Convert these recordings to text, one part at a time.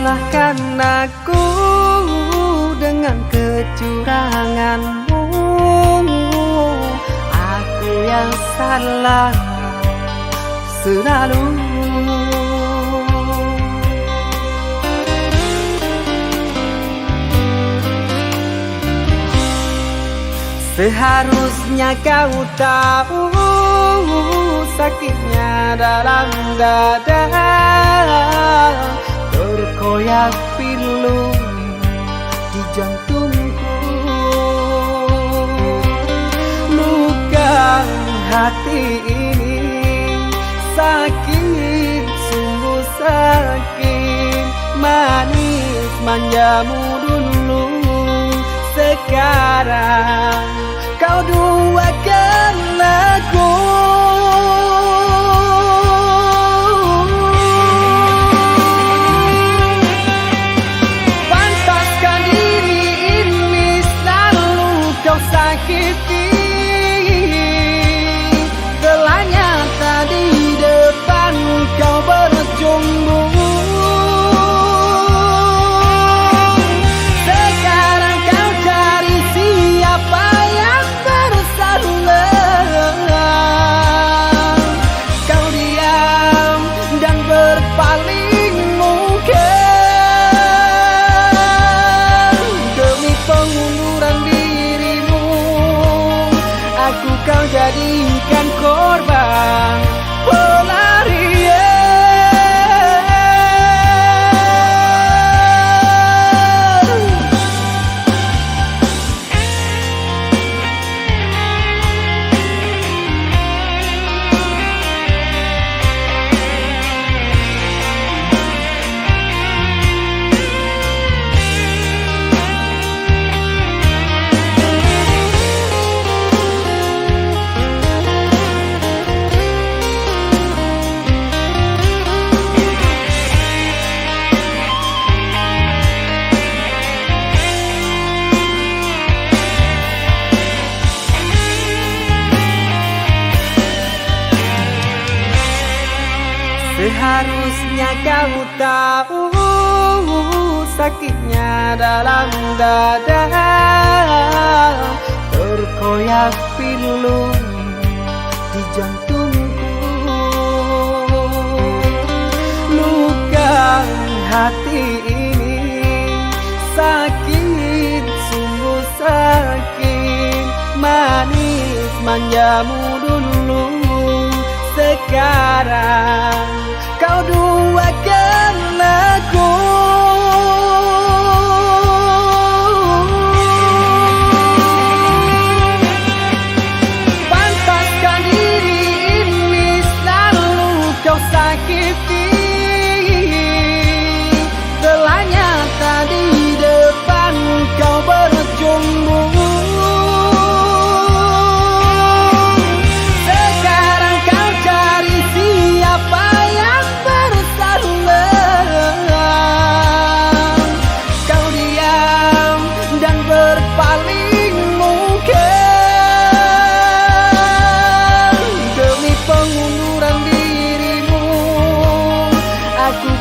salahkan aku dengan kecuranganmu. Aku yang salah selalu. Seharusnya kau tahu sakitnya dalam dada, terkoyak pilu di jantungku. Luka hati ini sakit, sungguh sakit. Manis manjamu dulu, sekarang kau duakan aku. Pantaskan diri ini selalu kau sakiti. Telah nyata di depan kau berjumbu. Kau jadikan korban pelarian. Seharusnya kau tahu sakitnya dalam dada, terkoyak pilu di jantungku. Luka hati ini sakit, sungguh sakit. Manis manjamu dulu, sekarang kau duakan aku. Pantaskan diri ini selalu kau sakiti. Telah nyata di depan kau berjumbu.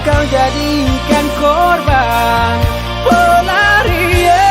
Kau jadikan korban pelarian.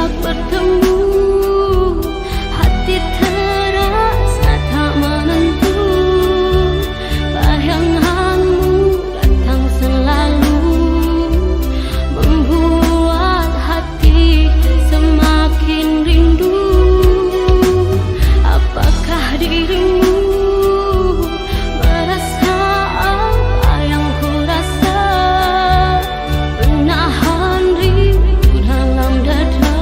sejak bertemu, hati terasa tak menentu. Bayanganmu datang selalu, membuat hati semakin rindu. Apakah dirimu merasa apa yang ku rasa? Menahan rindu dalam dada,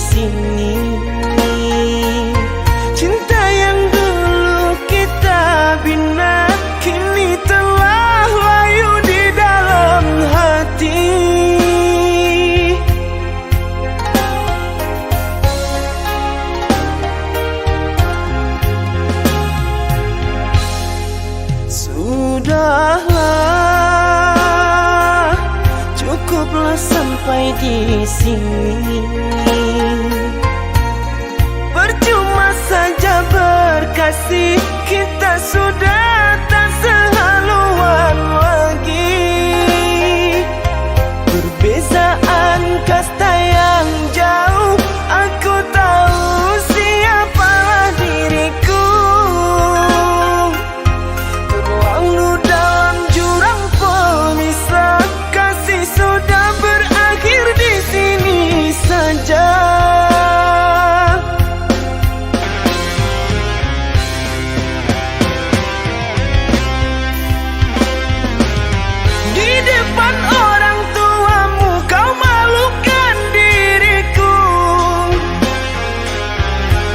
sini. Cinta yang dulu kita bina kini telah layu di dalam hati. Sudahlah, cukuplah sampai di sini. Percuma saja berkasih, kita sudah tak sehaluan lagi. Perbezaan kasta yang jauh, aku tahu siapalah diriku. Terlalu dalam jurang pemisah, kasih sudah berakhir di sini saja. Di depan orang tuamu kau malukan diriku.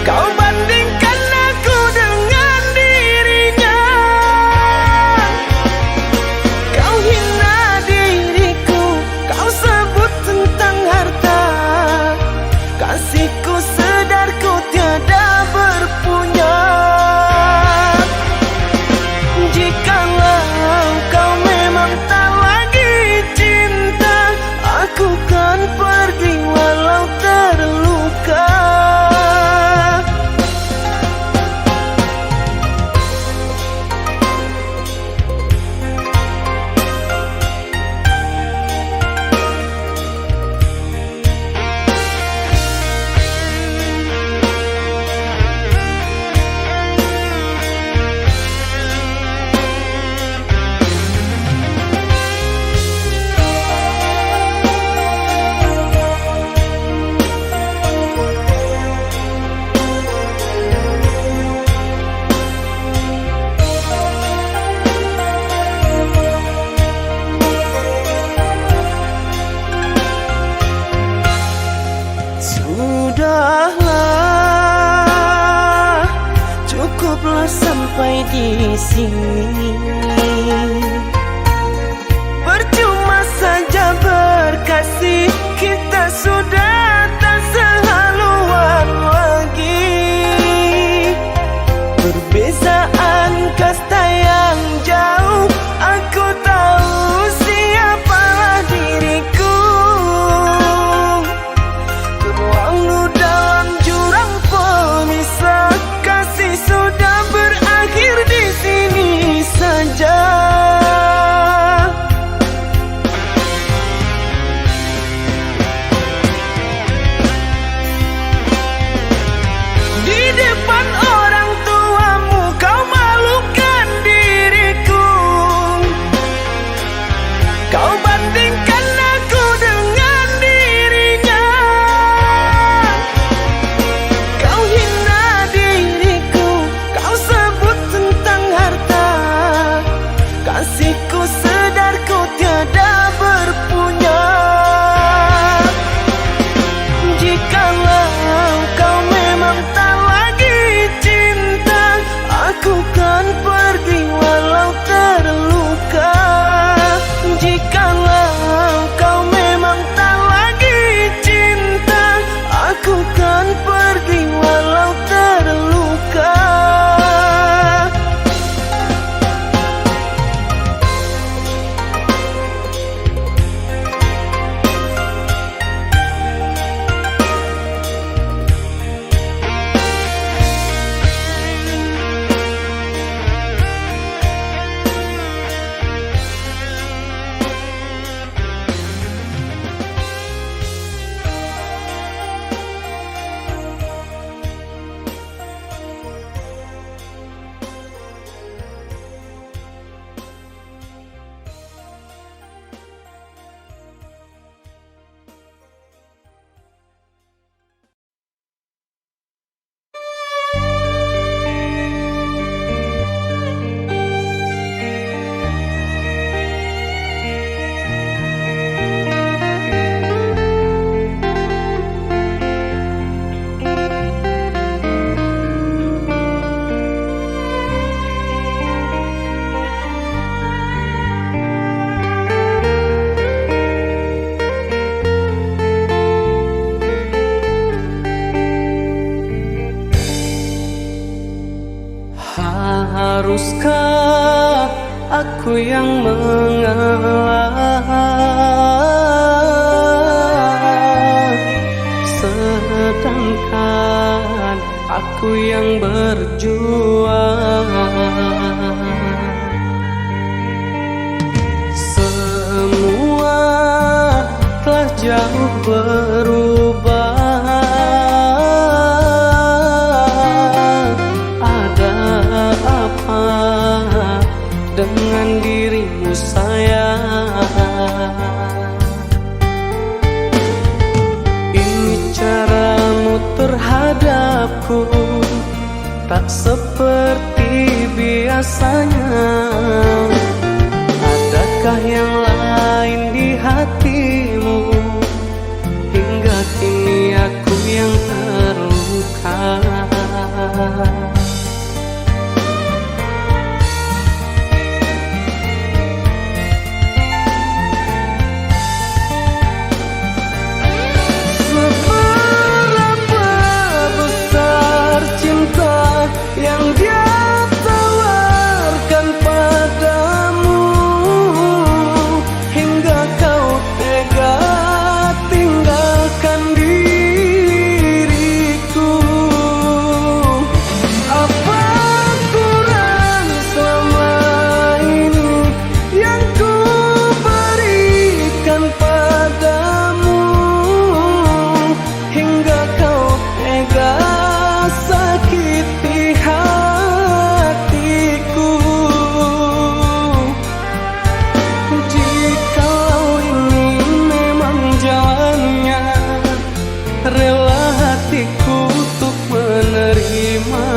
Kau bandingkan aku dengan dirinya. Kau hina diriku, kau sebut tentang harta. Kasihku sedar ku tiada berpunya. Jikalau kau memang tak lagi cinta, aku kan pergi walau terluka. Sudahlah, cukuplah sampai di sini. Percuma saja berkasih, kita sudah tak sehaluan lagi. Perbezaan kasta yang jauh, aku tahu siapalah diriku. Terlalu dalam jurang pemisah, kasih sudah berakhir di sini saja. aku yang mengalah, sedangkan aku yang berjuang. Semua telah jauh berubah. Ada apa dengan dirimu sayang? Ini caramu terhadapku, tak seperti biasanya. Adakah yang lain di hatimu? Hingga kini aku yang terluka. Seberapa besar cinta yang dia tawarkan padamu, hingga kau tega tinggalkan diriku. Apa kurang selama ini yang ku berikan padamu, hingga kau tega sakiti hatiku? Jikalau ini memang jalannya, rela hatiku untuk menerima.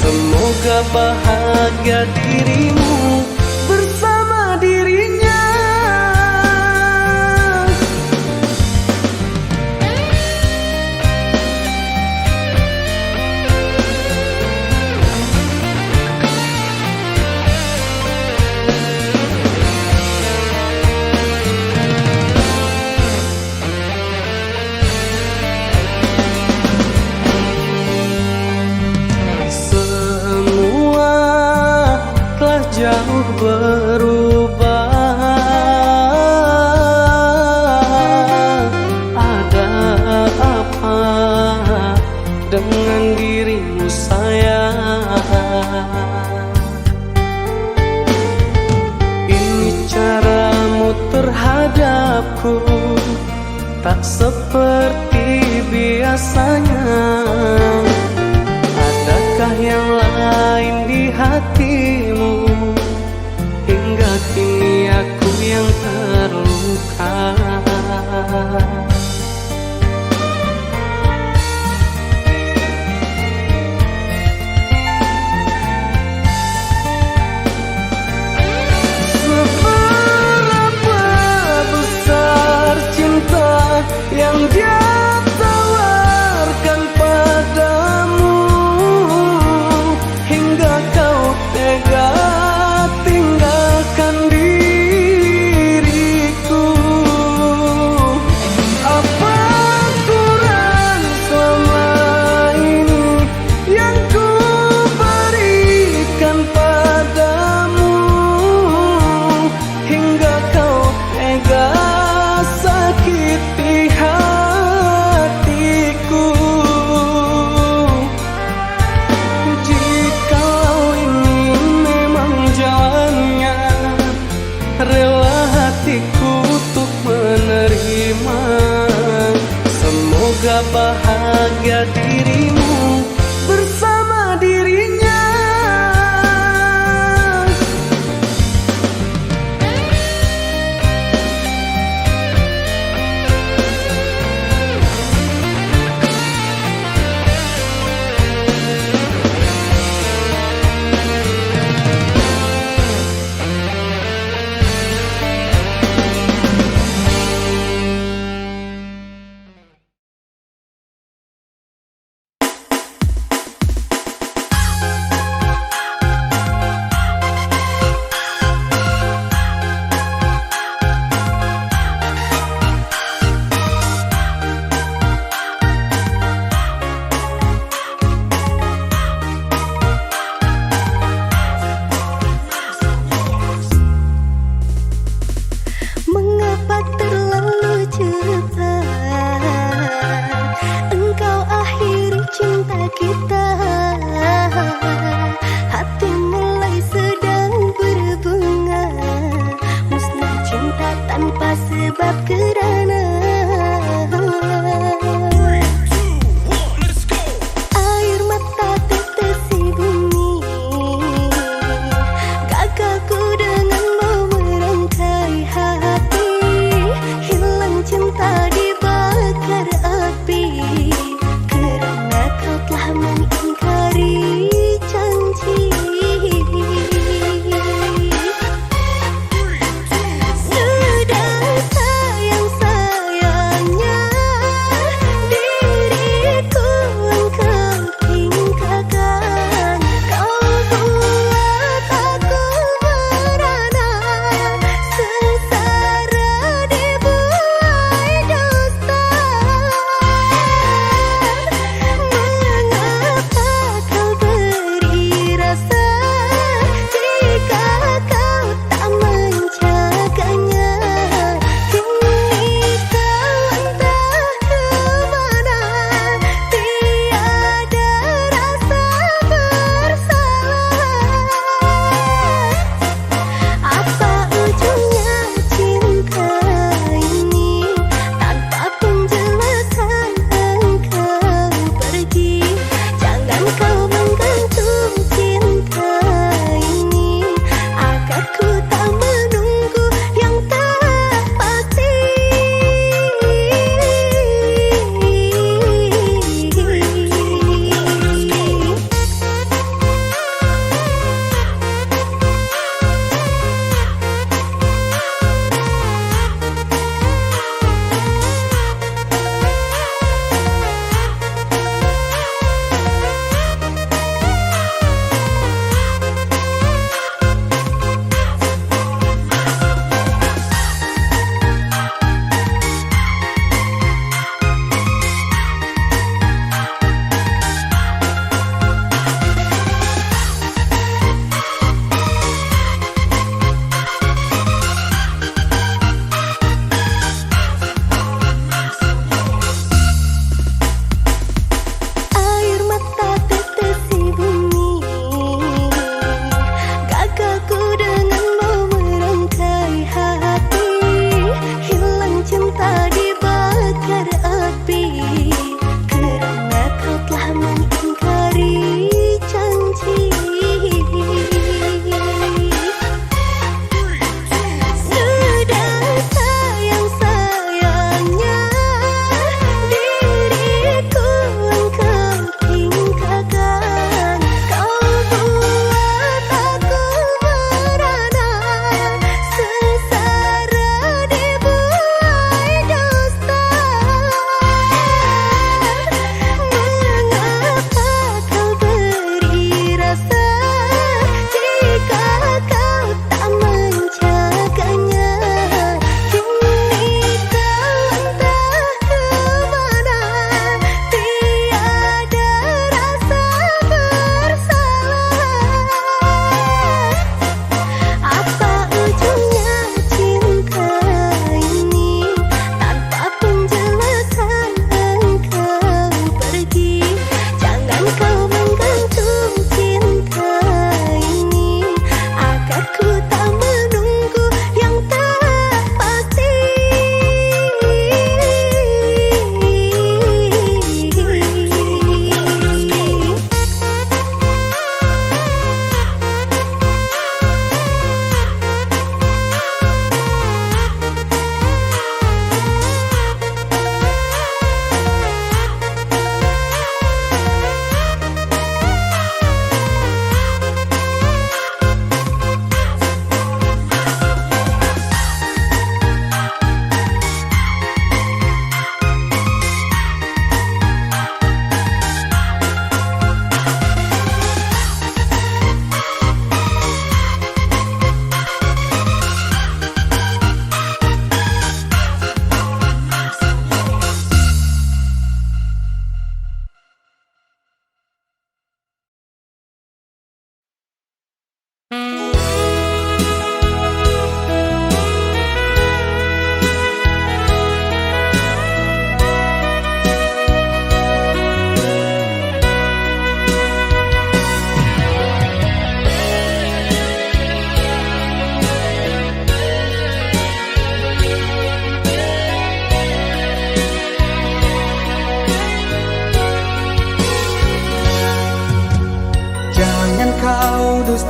Semoga bahagia dirimu bersama dirinya. Semua telah jauh berubah. Ada apa dengan dirimu sayang? Ini caramu terhadapku, tak seperti biasanya. Adakah yang lain di hatimu? Hingga kini aku yang terluka. Seberapa besar cinta yang dia tawarkan padamu, hingga kau tega tinggalkan diriku.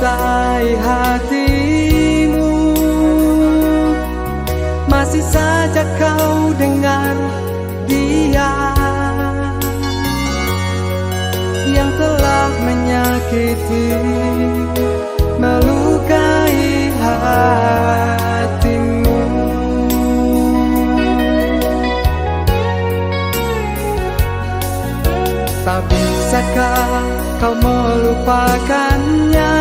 dustai hatimu. Masih saja kau dengar dia yang telah menyakiti, melukai hatimu. Tak bisakah kau melupakannya,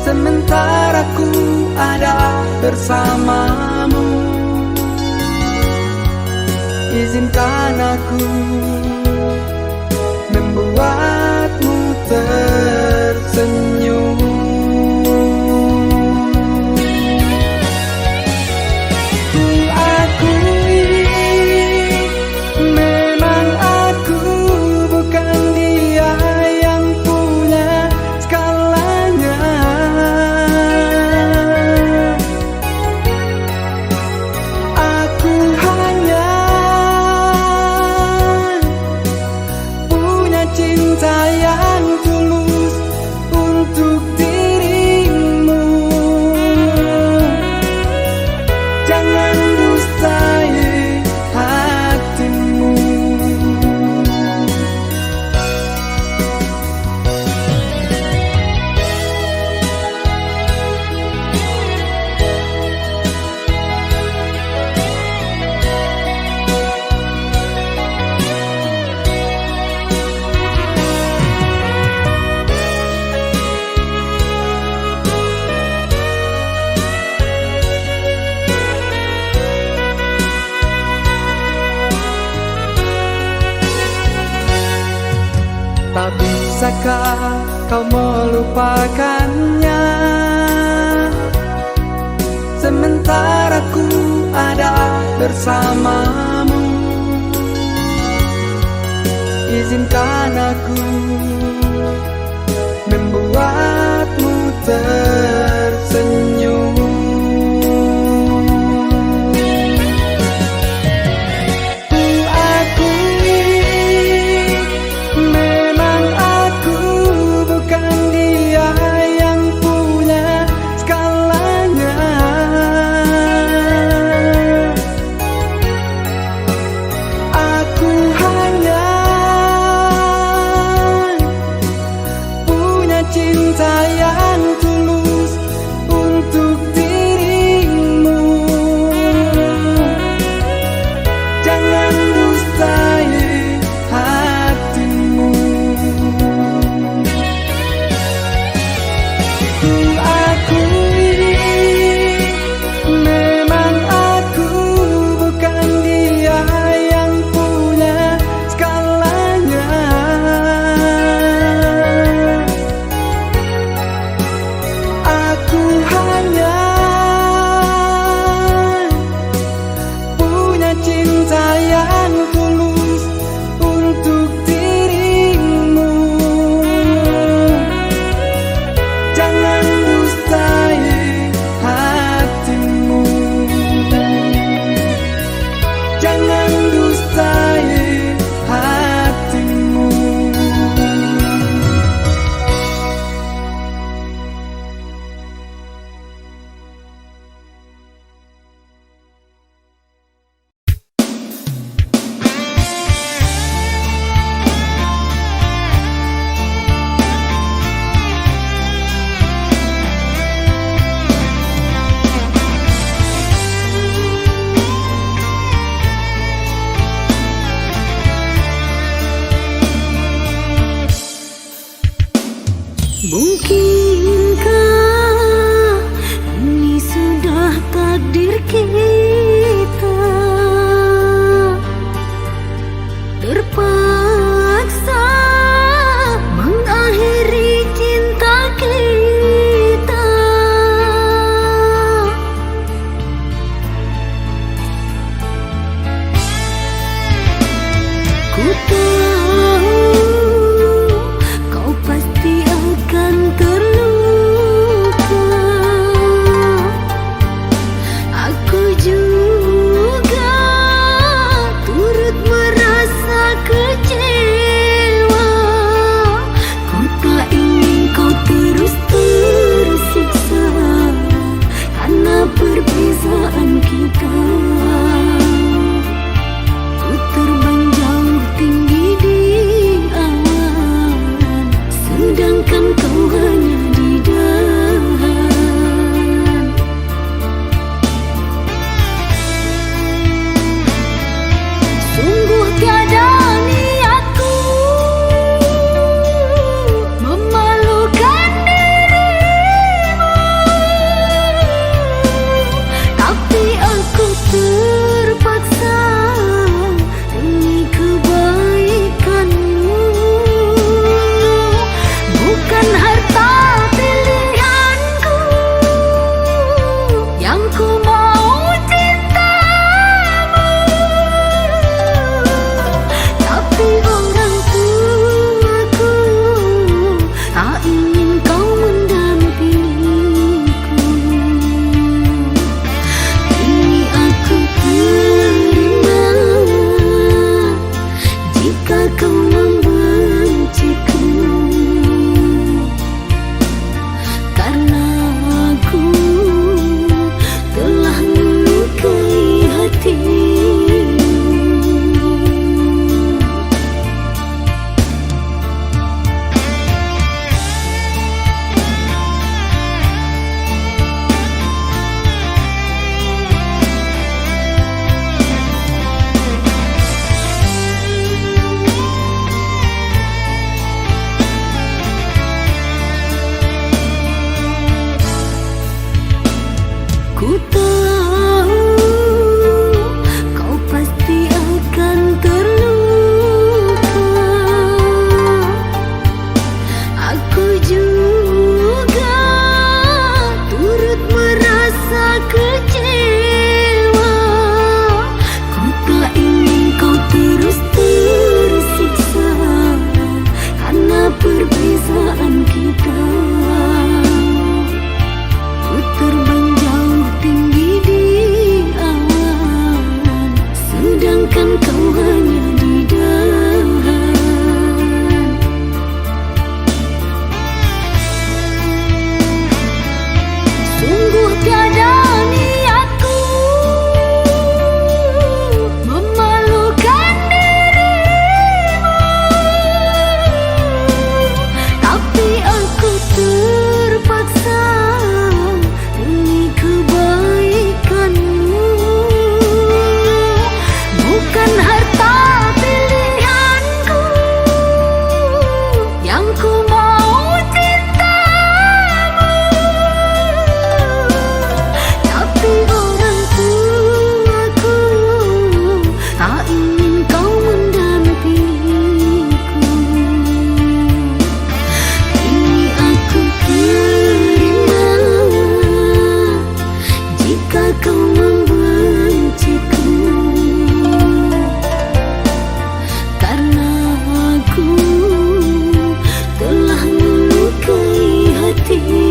sementara ku ada bersamamu. Izinkan aku membuatmu tersenyum. Ku akui memang aku bukan dia yang punya segalanya. Aku hanya punya cinta yang tulus untuk dirimu. Jangan dustai hatimu. Tak bisakah kau melupakannya, sementara ku ada bersamamu. Izinkan aku membuatmu tersenyum. Cinta yang tulus untuk dirimu. Jangan dustai hatimu. Ku akui memang aku bukan dia yang punya segalanya. Aku hanya punya cinta yang tulus untuk dirimu. Jangan dustai hatimu. Jangan dustai hatimu. Mungkinkah ini sudah takdir kita, terpaksa mengakhiri cinta kita. Ku tahu kau pasti akan terluka. Aku juga kau mendampingiku. Kini aku terima jika kau membenciku, karena aku telah melukai hatimu. Ku tahu kau pasti akan terluka. Aku juga turut merasa kecewa. Ku tak ingin kau terus tersiksa karena perbezaan kita. Ku terbang jauh tinggi di awan, sedangkan kau hanya di dahan. Sungguh tiada niatku memalukan dirimu, tapi aku terpaksa demi kebaikanmu. Bukan harta pilihanku yang ku mau cintamu, tapi orang tuaku tak ingin kau mendampingiku. Kini aku terima jika kau membenciku, karena aku telah melukai hatimu.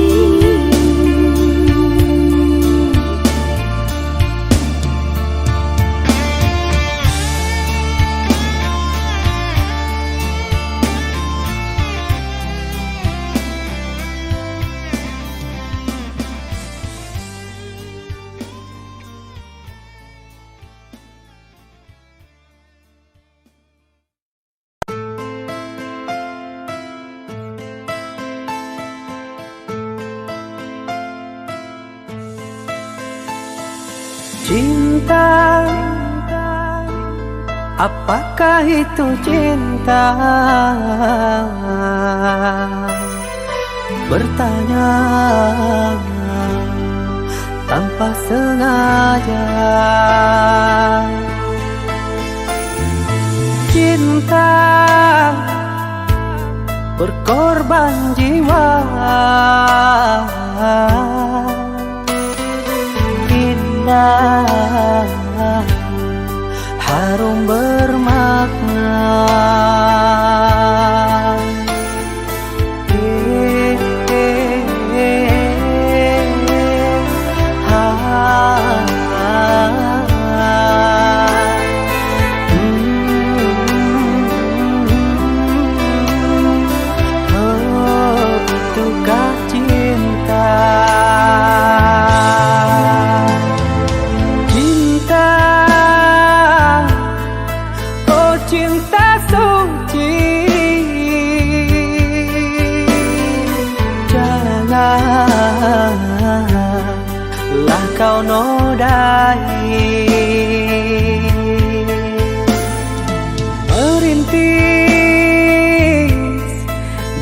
Cinta, apakah itu cinta? Bertanya tanpa sengaja. Cinta berkorban jiwa, indah, harum bermakna. Itukah cinta? Cinta, oh cinta suci, janganlah kau nodai. Merintis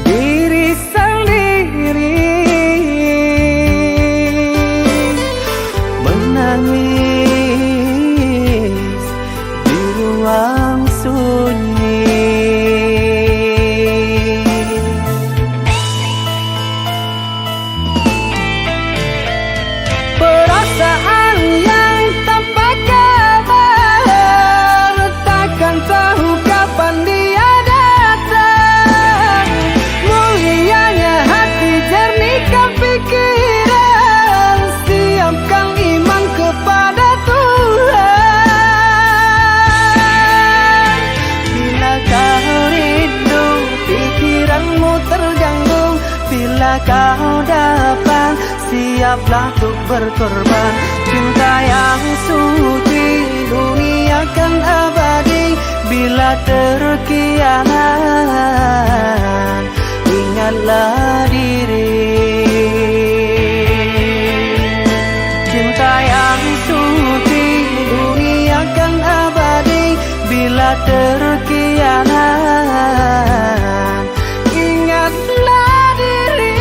diri sendiri, menangis di ruang sunyi. Perasaan yang tak kau datang, siaplah untuk berkorban. Cinta yang suci, dunia kan abadi. Bila terkianat, ingatlah diri. Cinta yang suci, dunia kan abadi. Bila terkianat, ingatlah diri.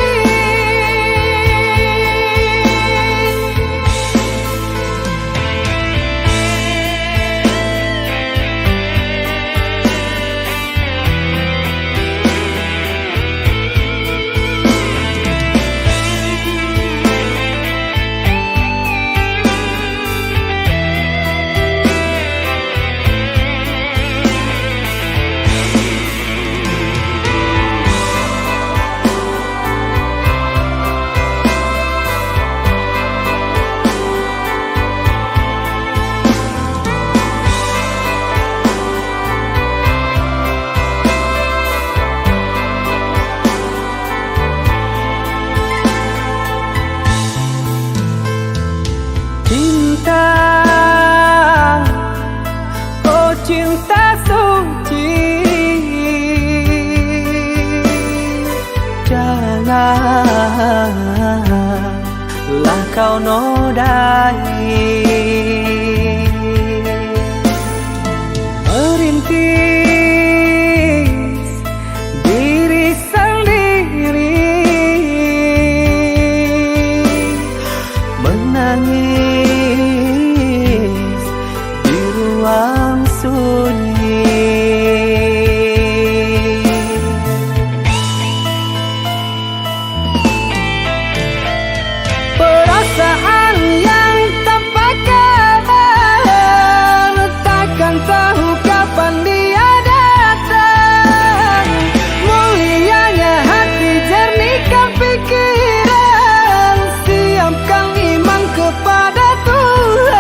Cinta, oh cinta suci, janganlah kau nodai. Merintis diri sendiri, menangis di ruang sunyi. Perasaan yang tanpa kabar, takkan tahu kapan dia datang. Mulianya hati, jernihkan pikiran, siapkan iman kepada Tuhan.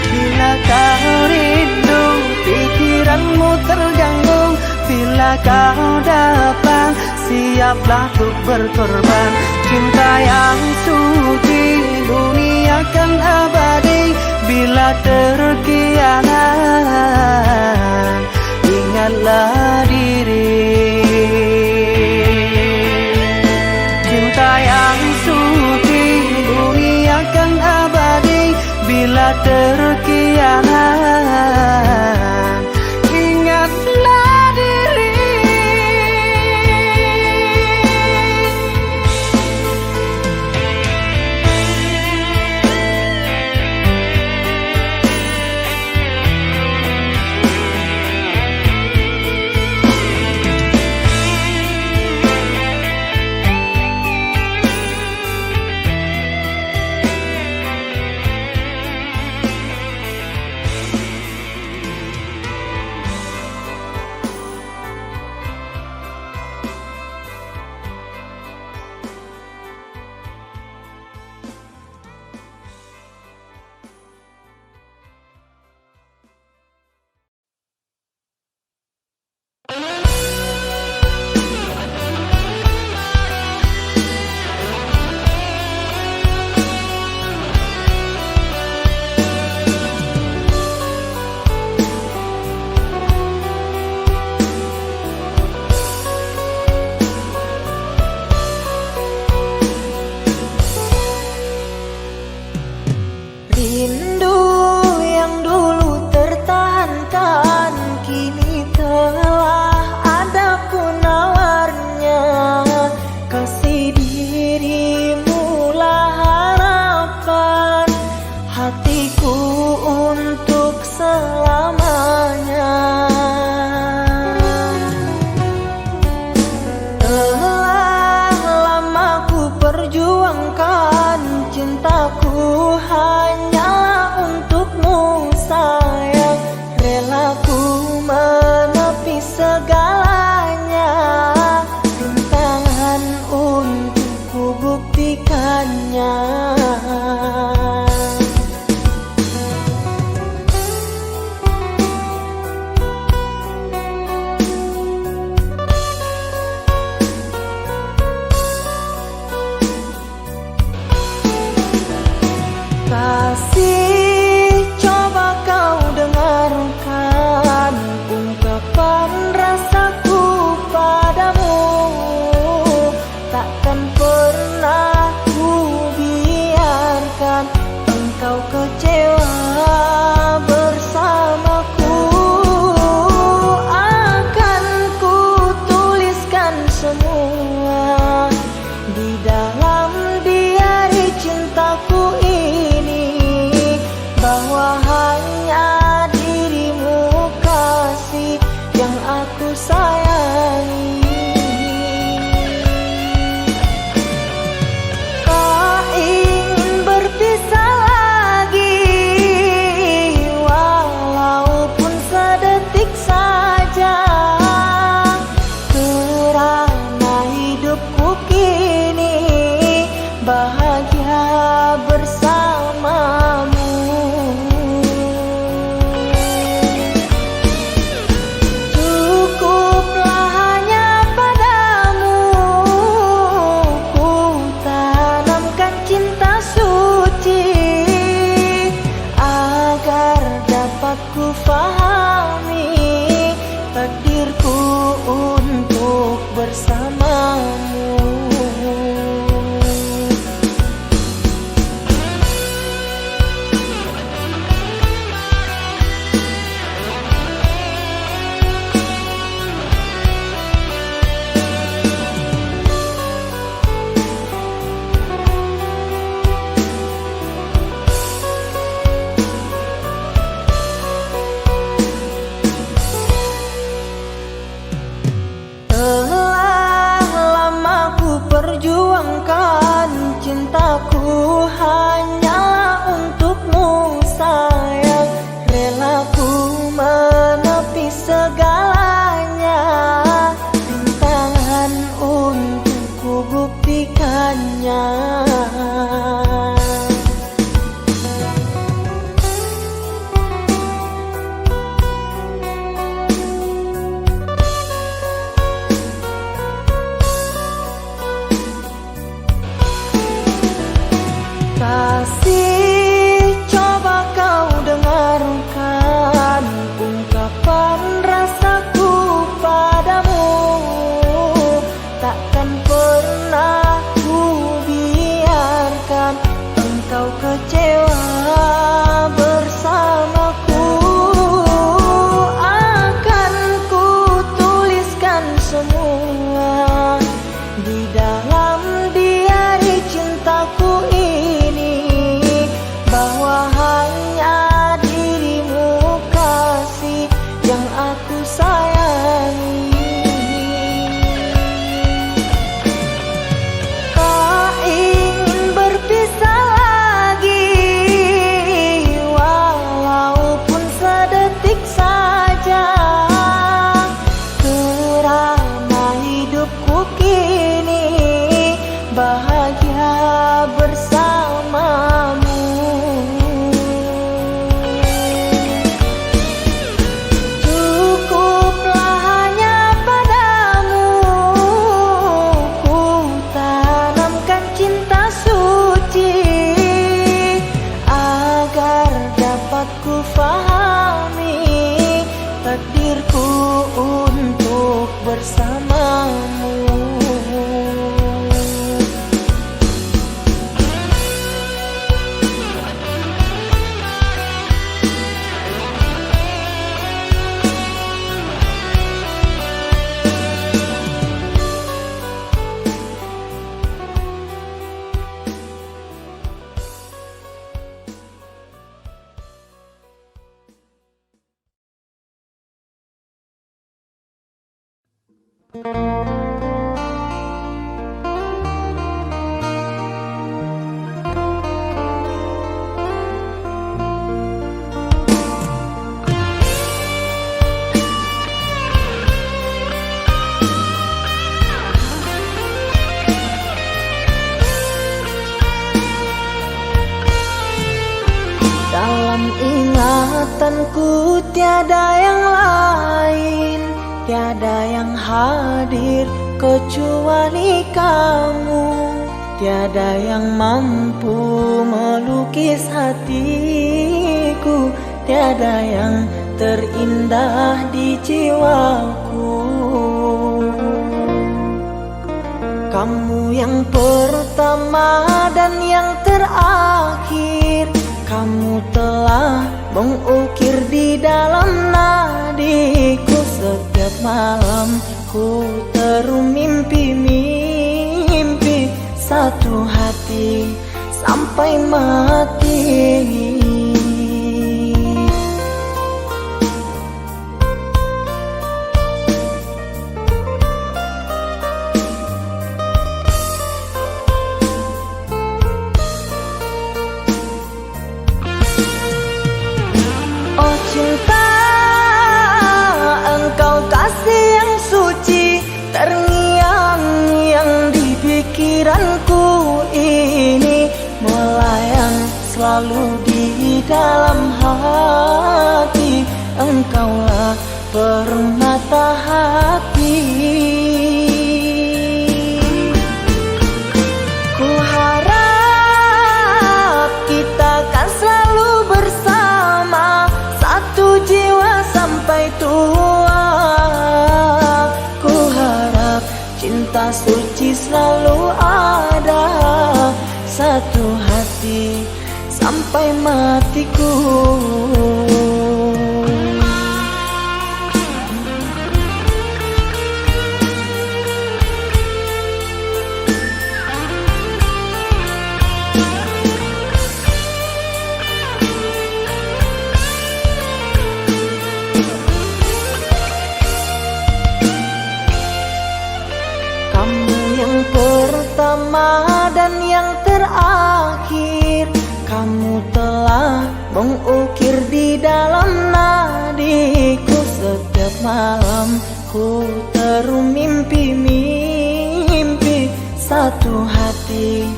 Bila kau rindu, pikiranmu terganggu. Bila kau datang, siaplah untuk berkorban. Cinta yang suci, dunia kan abadi. Bila terkianat, ingatlah diri. Cinta yang suci, dunia kan abadi. Bila terkianat, ingatlah diri. hidupku kini bahagia bersamamu. Cukuplah hanya padamu ku tanamkan cinta suci, agar dapat ku fahami takdirku untuk bersamamu. Dalam ingatanku tiada yang lain, tiada yang hadir kecuali kamu, tiada yang mampu melukis hatiku, tiada yang terindah di jiwaku. Kamu yang pertama dan yang terakhir, kamu telah mengukir di dalam nadiku. Setiap malam ku terum mimpi-mimpi satu hati sampai mati. Oh cinta, engkau kasih yang suci, terngiang-ngiang di pikiranku ini, melayang selalu di dalam hati. Engkaulah permata hati. Ku harap kita kan selalu bersama, satu jiwa sampai tua. Ku harap cinta suci selalu ada, satu hati sampai matiku. Pertama dan yang terakhir, kamu telah mengukir di dalam nadiku. Setiap malam ku terum mimpi-mimpi satu hati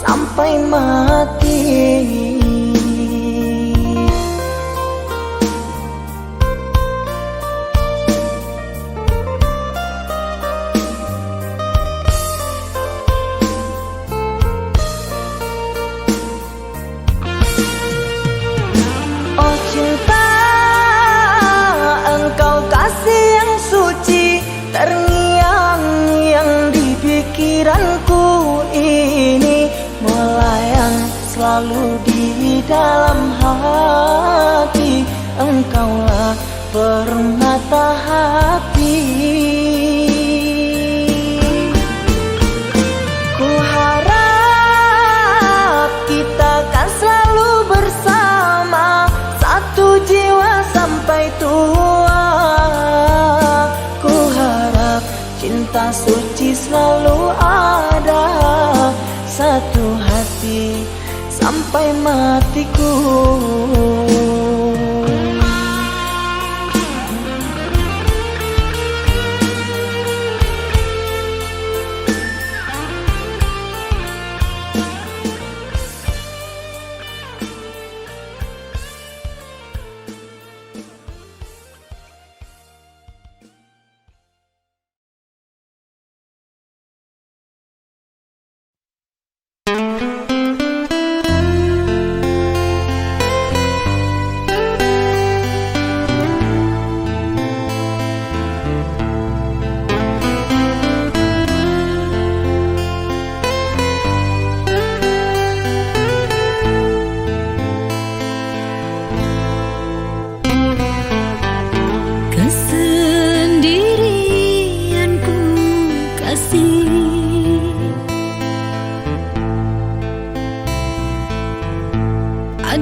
sampai mati. Oh cinta, engkau kasih yang suci, terngiang-ngiang di pikiranku ini, melayang selalu di dalam hati. Engkaulah permata hati. Ku harap kita kan selalu bersama, satu jiwa sampai tua. Ku harap cinta suci selalu ada, satu hati sampai matiku.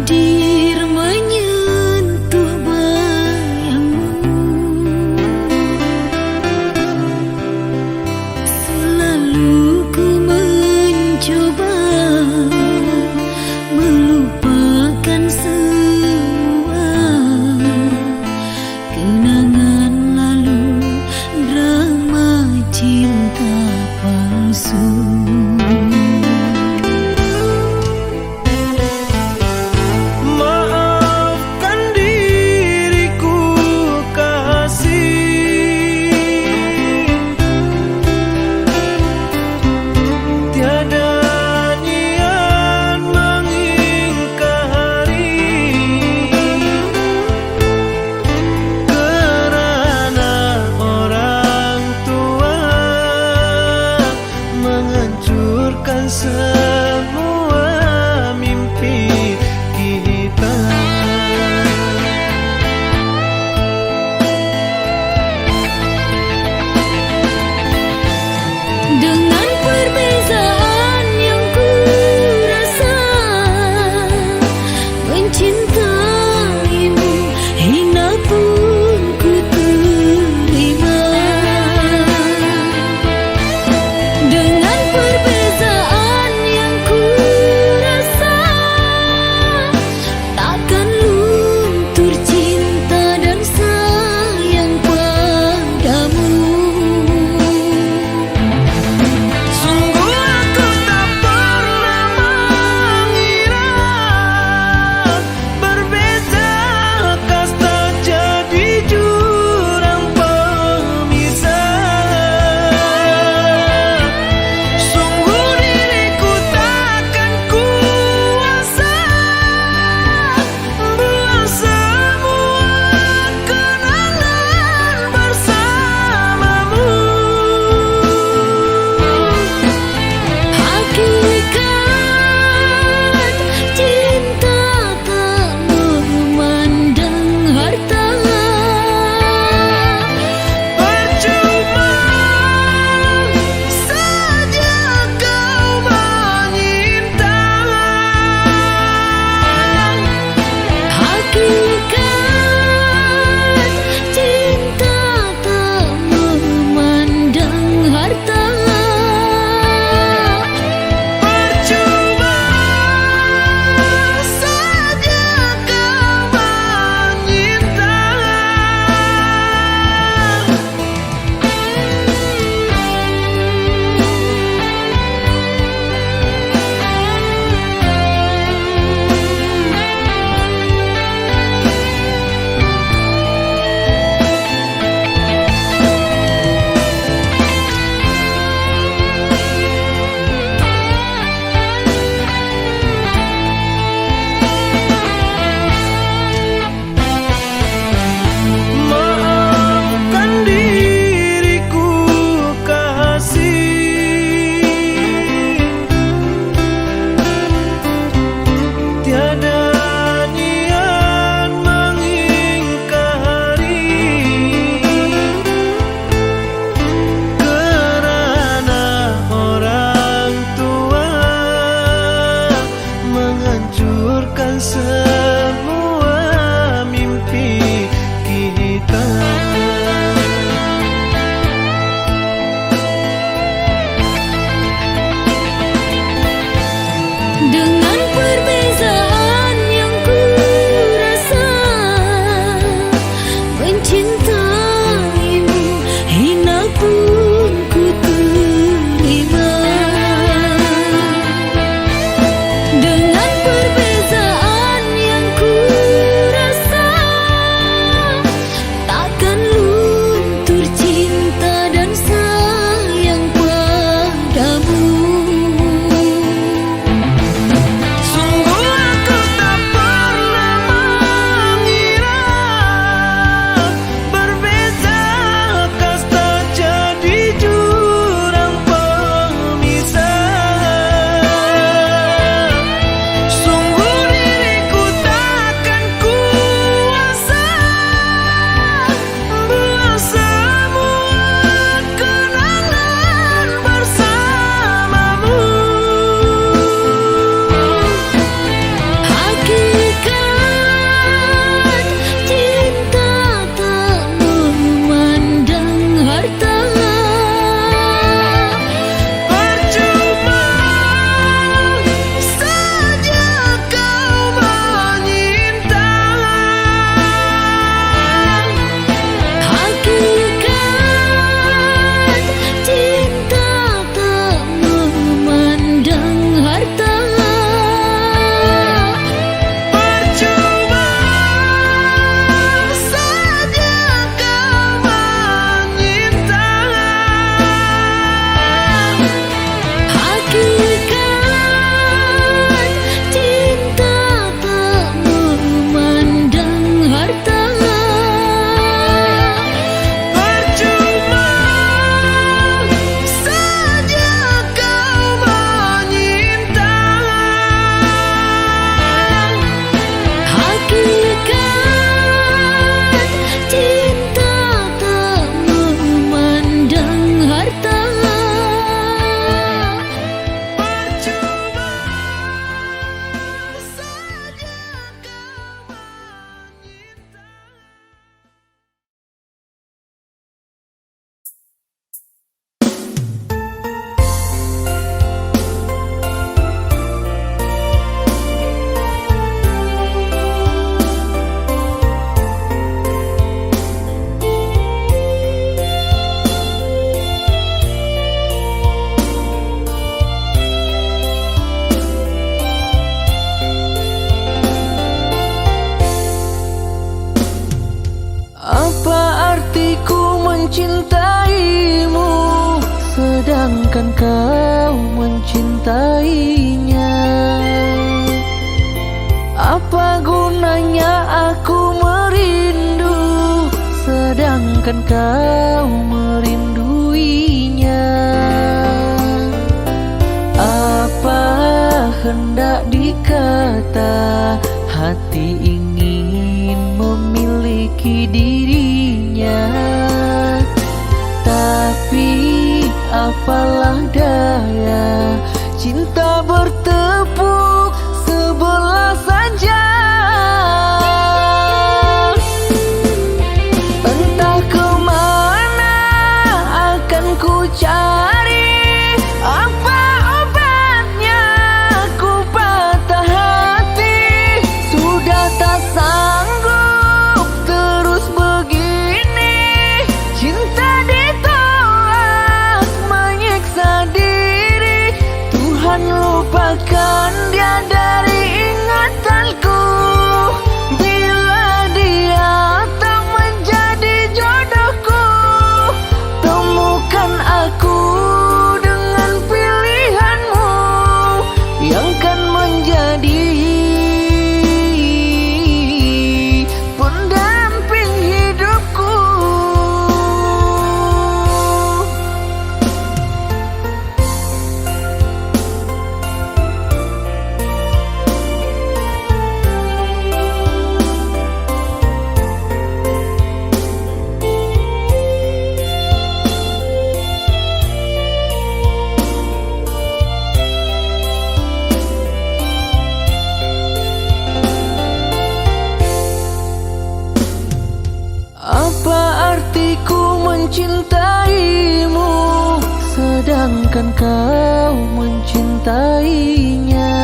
hadir menyentuh bayangmu. Selalu ku mencoba melupakan semua kenangan lalu, drama cinta palsu. Maafkan diriku kasih, tiada niat mengingkari, kerana orang tua menghancurkan semua mimpi kita. Dengan perbezaan yang ku rasa, mencintaimu hina pun ku terima. Dengan perbezaan yang kau mencintainya. Apa gunanya aku merindu, sedangkan kau merinduinya. Apa hendak dikata, hati ingin memiliki dirinya. Tapi apalah daya, cinta bertepuk sebelah saja. Entah kemana akan ku cari, apa obatnya ku patah hati. Sudah tak sanggup terus begini, cinta ditolak menyiksa diri. Tuhan lupakan dia dari ingatanku. Bila dia tak menjadi jodohku, temukan aku dengan pilihanmu yang kan menjadi pendamping hidupku. Apa artiku mencintaimu, sedangkan kau mencintainya?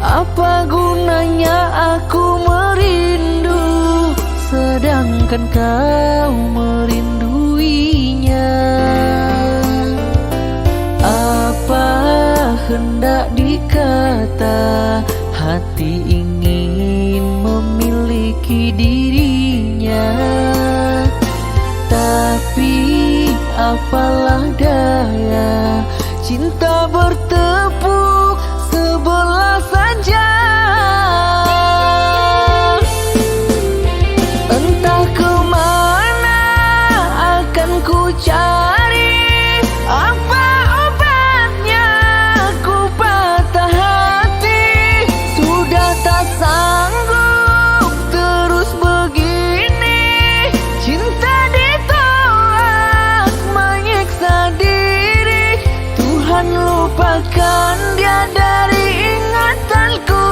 Apa gunanya aku merindu, sedangkan kau merinduinya? Apa hendak dikata, hati ingin memiliki dirinya. Tapi apalah daya, cinta bertepuk sebelah saja. Entah kemana akan ku cari, apa obatnya ku patah hati. Sudah tak sanggup terus begini, cinta ditolak menyiksa diri. Tuhan lupakan dia dari ingatanku.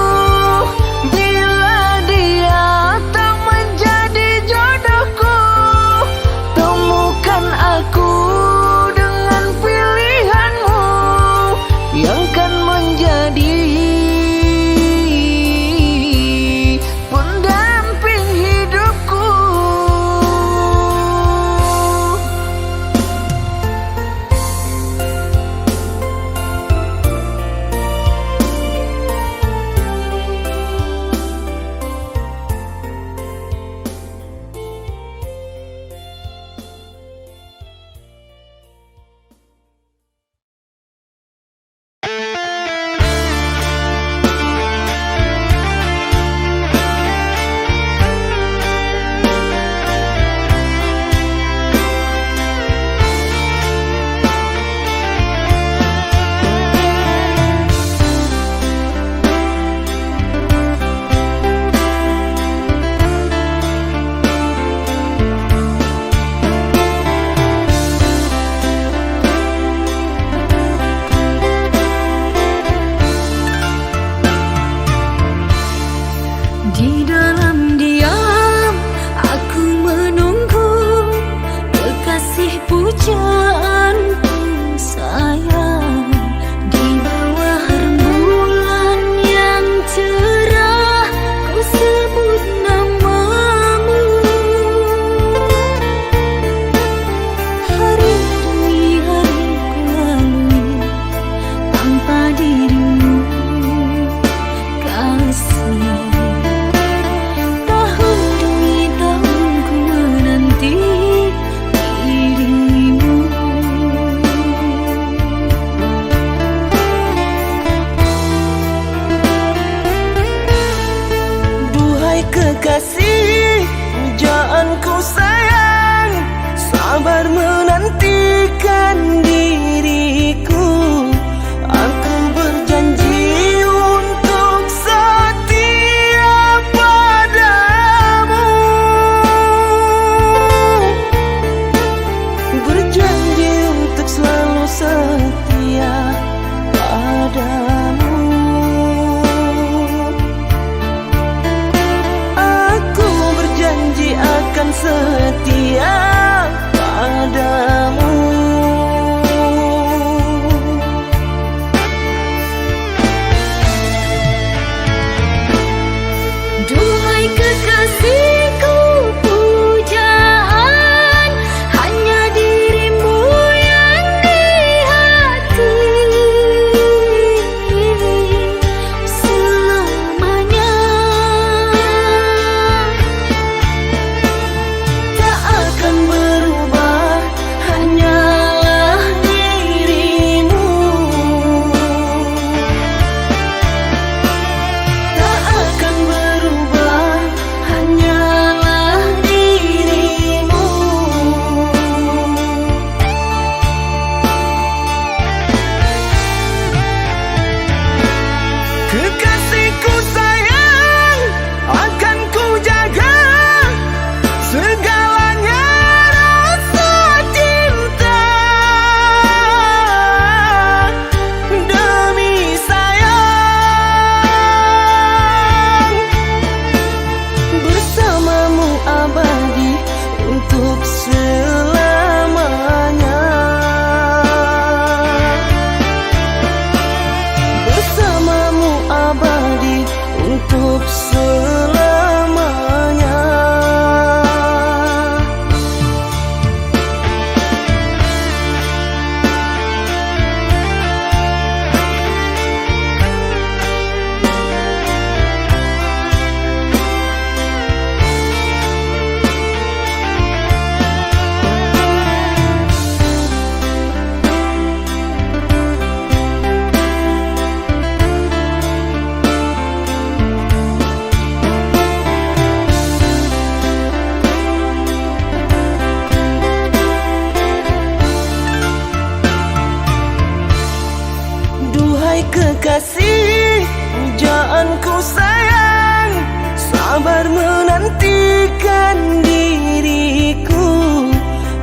Duhai kekasih, pujaanku sayang, sabar menantikan diriku.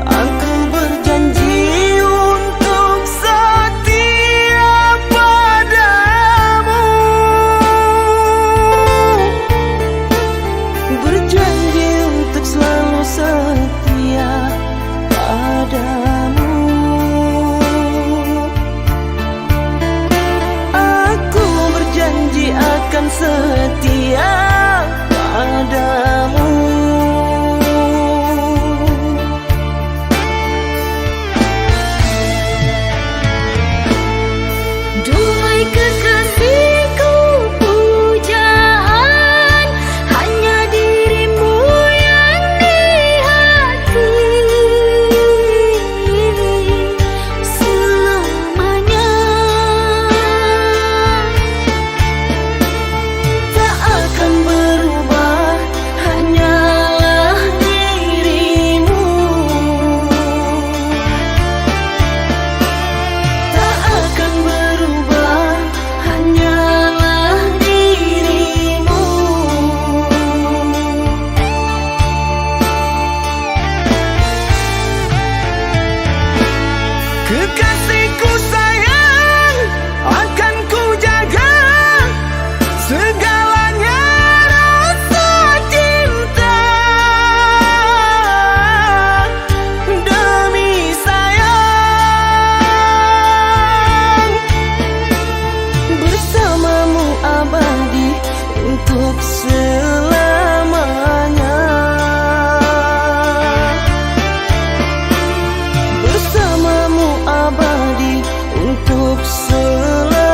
Aku berjanji untuk setia padamu, berjanji untuk selalu setia padamu. Aku berjanji akan setia padamu. Duhai kekasihku, pujaan hanya dirimu yang di hati selamanya. Tak akan berubah, hanyalah dirimu. Tak akan berubah, hanyalah dirimu. Kekasihku sayang, akan ku jaga segalanya rasa cinta. Demi sayang, bersamamu abadi untuk selamanya. Bersamamu abadi untuk selamanya.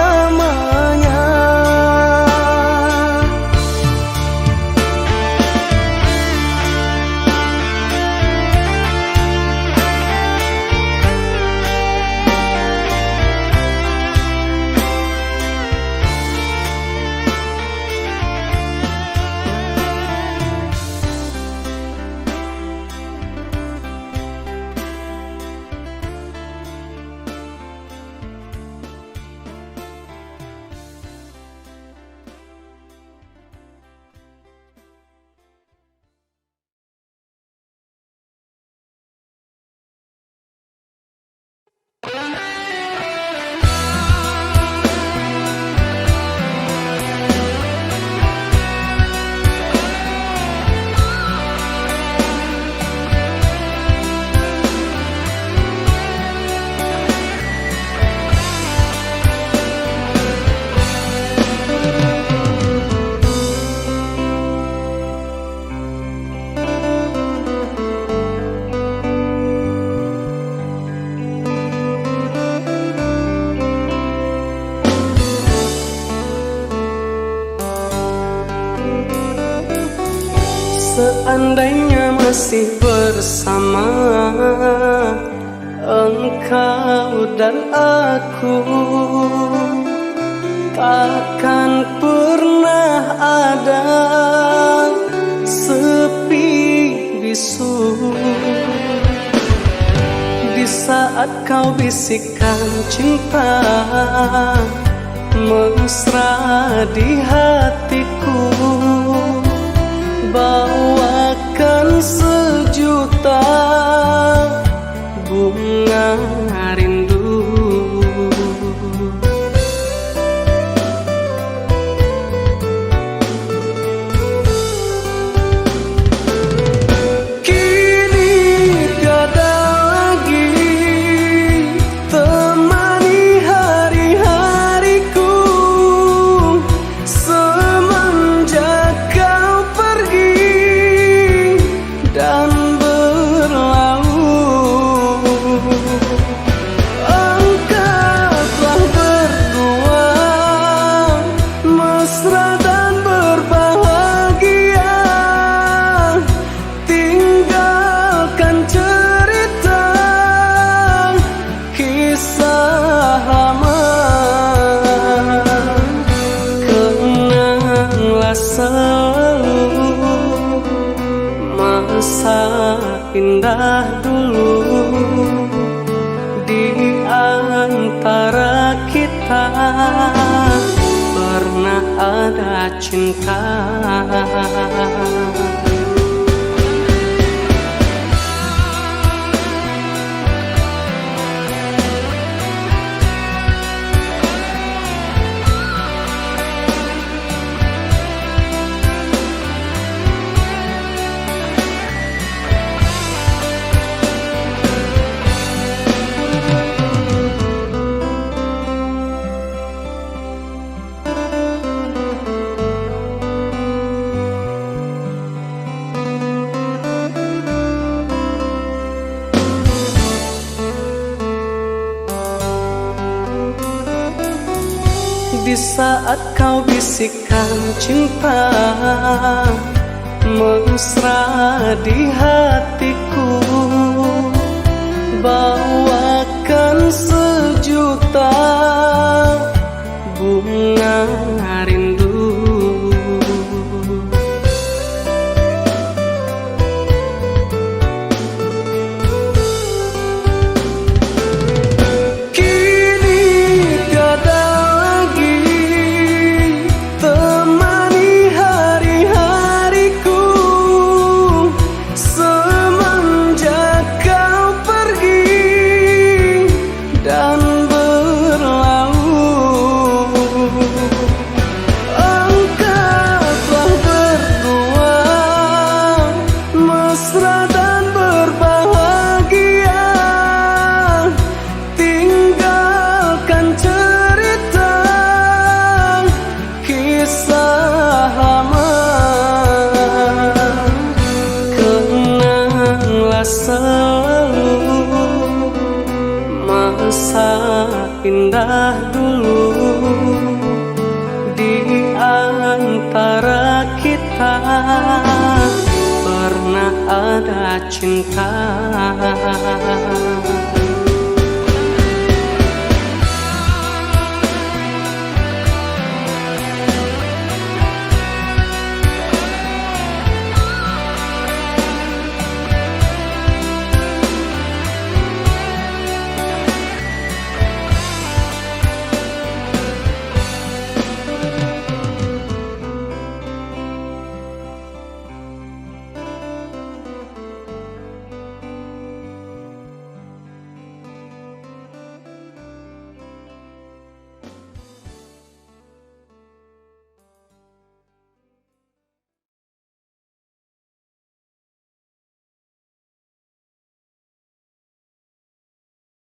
Seandainya masih bersama engkau dan aku, takkan pernah ada sepi bisu. Di saat kau bisikan cinta mesra di hatiku, bawakan sejuta bunga rindu. Kini tiada lagi temani hari-hariku, semenjak kau pergi dan berlalu. Angkatlah berdua mesra dan berbahagia, tinggalkan cerita kisah lama. Kenanglah selalu masa indah dulu di antara kita. ada cinta. Di saat kau bisikkan cinta mesra di hatiku, bawakan sejuta bunga rindu. Selalu masa indah dulu di antara kita, pernah ada cinta.